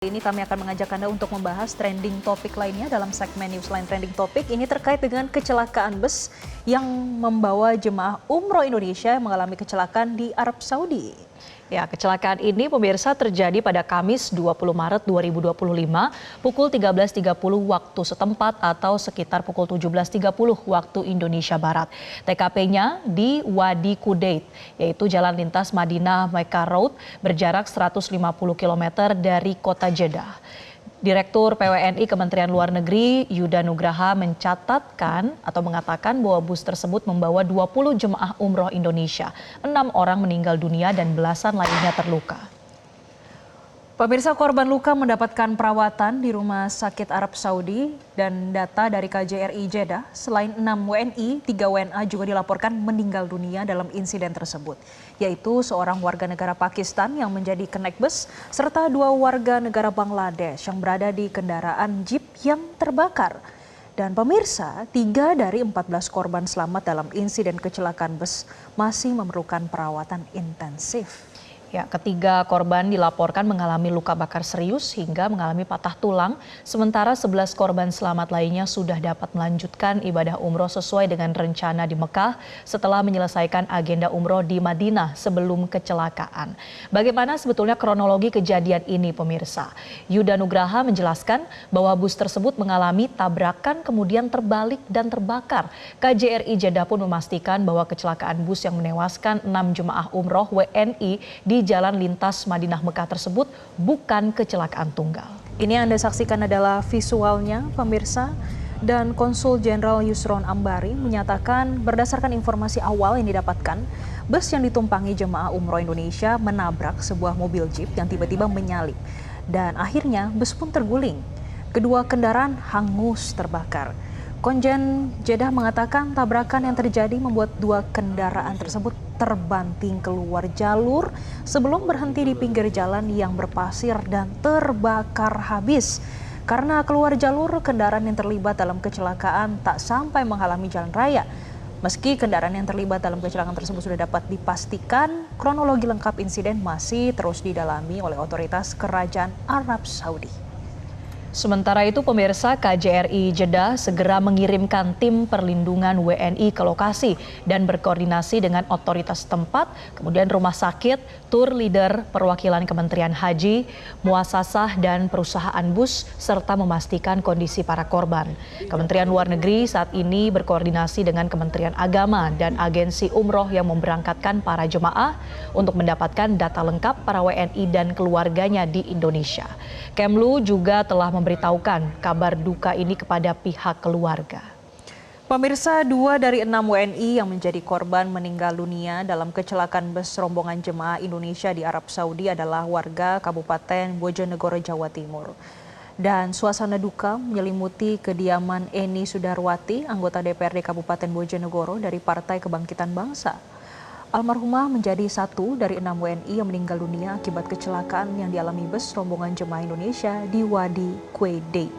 Ini kami akan mengajak Anda untuk membahas trending topik lainnya dalam segmen Newsline Trending Topik. Ini terkait dengan kecelakaan bus yang membawa jemaah umroh Indonesia yang mengalami kecelakaan di Arab Saudi. Ya, kecelakaan ini pemirsa terjadi pada Kamis 20 Maret 2025 pukul 13.30 waktu setempat atau sekitar pukul 17.30 waktu Indonesia Barat. TKP-nya di Wadi Kudait, yaitu jalan lintas Madinah Mekah Road berjarak 150 km dari kota Jeddah. Direktur PWNI Kementerian Luar Negeri Yuda Nugraha mencatatkan atau mengatakan bahwa bus tersebut membawa 20 jemaah umroh Indonesia. 6 orang meninggal dunia dan belasan lainnya terluka. Pemirsa, korban luka mendapatkan perawatan di Rumah Sakit Arab Saudi dan data dari KJRI Jeddah, selain 6 WNI, 3 WNA juga dilaporkan meninggal dunia dalam insiden tersebut, yaitu seorang warga negara Pakistan yang menjadi kenek bus, serta 2 warga negara Bangladesh yang berada di kendaraan jeep yang terbakar. Dan pemirsa, 3 dari 14 korban selamat dalam insiden kecelakaan bus masih memerlukan perawatan intensif. Ya, ketiga korban dilaporkan mengalami luka bakar serius hingga mengalami patah tulang, sementara 11 korban selamat lainnya sudah dapat melanjutkan ibadah umroh sesuai dengan rencana di Mekah setelah menyelesaikan agenda umroh di Madinah sebelum kecelakaan. Bagaimana sebetulnya kronologi kejadian ini, pemirsa? Yuda Nugraha menjelaskan bahwa bus tersebut mengalami tabrakan kemudian terbalik dan terbakar. KJRI Jeddah pun memastikan bahwa kecelakaan bus yang menewaskan 6 jemaah umroh WNI di jalan lintas Madinah Mekah tersebut bukan kecelakaan tunggal. Ini yang Anda saksikan adalah visualnya, pemirsa. Dan Konsul Jenderal Yusron Ambari menyatakan berdasarkan informasi awal yang didapatkan, bus yang ditumpangi jemaah umroh Indonesia menabrak sebuah mobil jeep yang tiba-tiba menyalip. Dan akhirnya bus pun terguling. Kedua kendaraan hangus terbakar. Konjen Jeddah mengatakan tabrakan yang terjadi membuat 2 kendaraan tersebut terbanting keluar jalur sebelum berhenti di pinggir jalan yang berpasir dan terbakar habis. Karena keluar jalur, kendaraan yang terlibat dalam kecelakaan tak sampai menghalangi jalan raya. Meski kendaraan yang terlibat dalam kecelakaan tersebut sudah dapat dipastikan, kronologi lengkap insiden masih terus didalami oleh otoritas Kerajaan Arab Saudi. Sementara itu, pemirsa, KJRI Jeddah segera mengirimkan tim perlindungan WNI ke lokasi dan berkoordinasi dengan otoritas tempat, kemudian rumah sakit, tur leader perwakilan Kementerian Haji, muasasah dan perusahaan bus, serta memastikan kondisi para korban. Kementerian Luar Negeri saat ini berkoordinasi dengan Kementerian Agama dan agensi umroh yang memberangkatkan para jemaah untuk mendapatkan data lengkap para WNI dan keluarganya di Indonesia. Kemlu juga telah memberitahukan kabar duka ini kepada pihak keluarga. Pemirsa, 2 dari 6 WNI yang menjadi korban meninggal dunia dalam kecelakaan bus rombongan jemaah Indonesia di Arab Saudi adalah warga Kabupaten Bojonegoro, Jawa Timur. Dan suasana duka menyelimuti kediaman Eni Sudarwati, anggota DPRD Kabupaten Bojonegoro dari Partai Kebangkitan Bangsa. Almarhumah menjadi 1 dari 6 WNI yang meninggal dunia akibat kecelakaan yang dialami bus rombongan jemaah Indonesia di Wadi Kudait.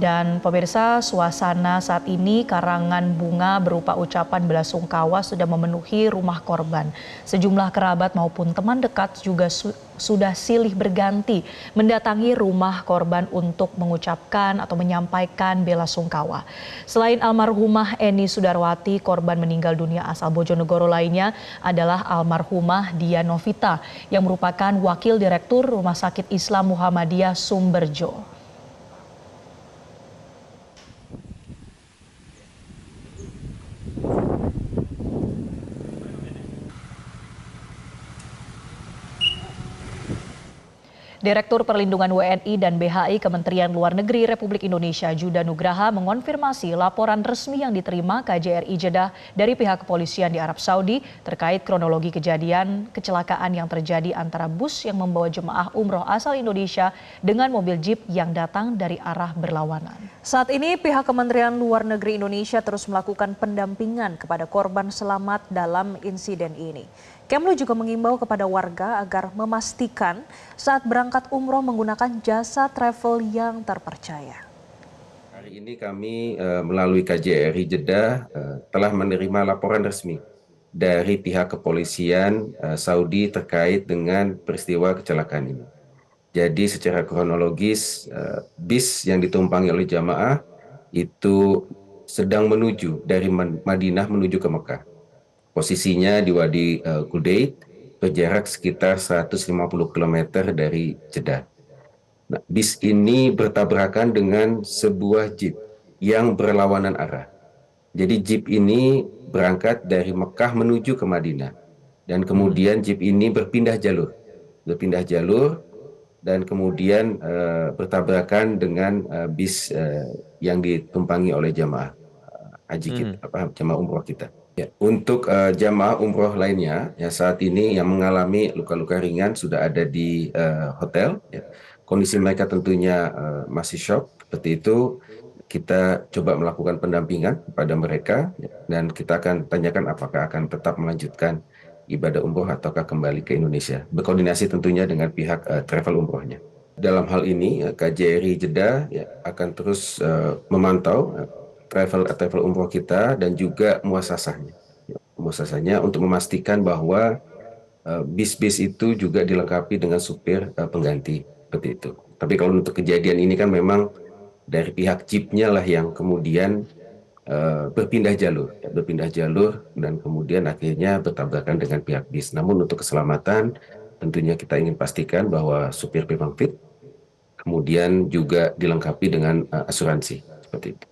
Dan pemirsa, suasana saat ini karangan bunga berupa ucapan belasungkawa sudah memenuhi rumah korban. Sejumlah kerabat maupun teman dekat juga sudah silih berganti mendatangi rumah korban untuk mengucapkan atau menyampaikan belasungkawa. Selain almarhumah Eni Sudarwati, korban meninggal dunia asal Bojonegoro lainnya adalah almarhumah Dia Novita yang merupakan Wakil Direktur Rumah Sakit Islam Muhammadiyah Sumberjo. Direktur Perlindungan WNI dan BHI Kementerian Luar Negeri Republik Indonesia Yuda Nugraha mengonfirmasi laporan resmi yang diterima KJRI Jeddah dari pihak kepolisian di Arab Saudi terkait kronologi kejadian kecelakaan yang terjadi antara bus yang membawa jemaah umroh asal Indonesia dengan mobil jeep yang datang dari arah berlawanan. Saat ini pihak Kementerian Luar Negeri Indonesia terus melakukan pendampingan kepada korban selamat dalam insiden ini. Kemlu juga mengimbau kepada warga agar memastikan saat berangkat umroh menggunakan jasa travel yang terpercaya. Hari ini kami melalui KJRI Jeddah telah menerima laporan resmi dari pihak kepolisian Saudi terkait dengan peristiwa kecelakaan ini. Jadi secara kronologis bis yang ditumpangi oleh jamaah itu sedang menuju dari Madinah menuju ke Mekah. Posisinya di Wadi Qudayd, berjarak sekitar 150 km dari Jeddah. Nah, bis ini bertabrakan dengan sebuah jeep yang berlawanan arah. Jadi jeep ini berangkat dari Mekah menuju ke Madinah. Dan kemudian jeep ini berpindah jalur dan kemudian bertabrakan dengan bis yang ditumpangi oleh jamaah haji kita, jamaah umroh kita. Ya, untuk jamaah umroh lainnya, ya saat ini yang mengalami luka-luka ringan sudah ada di hotel. Ya. Kondisi mereka tentunya masih shock, seperti itu. Kita coba melakukan pendampingan kepada mereka, ya, dan kita akan tanyakan apakah akan tetap melanjutkan ibadah umroh ataukah kembali ke Indonesia. Berkoordinasi tentunya dengan pihak travel umrohnya. Dalam hal ini, KJRI Jeddah ya, akan terus memantau travel umroh kita dan juga muasasahnya untuk memastikan bahwa bis-bis itu juga dilengkapi dengan supir pengganti seperti itu. Tapi kalau untuk kejadian ini kan memang dari pihak jeepnya lah yang kemudian berpindah jalur dan kemudian akhirnya bertabrakan dengan pihak bis. Namun untuk keselamatan tentunya kita ingin pastikan bahwa supir memang fit, kemudian juga dilengkapi dengan asuransi seperti itu.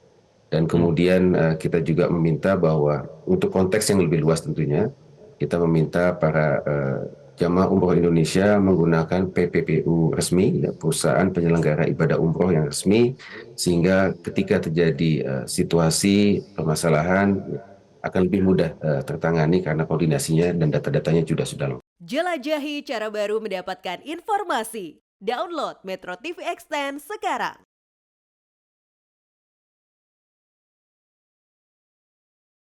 Dan kemudian kita juga meminta bahwa untuk konteks yang lebih luas tentunya kita meminta para jamaah umroh Indonesia menggunakan PPPU resmi, ya, perusahaan penyelenggara ibadah umroh yang resmi, sehingga ketika terjadi situasi permasalahan akan lebih mudah tertangani karena koordinasinya dan data-datanya sudah lengkap. Jelajahi cara baru mendapatkan informasi. Download Metro TV Extend sekarang.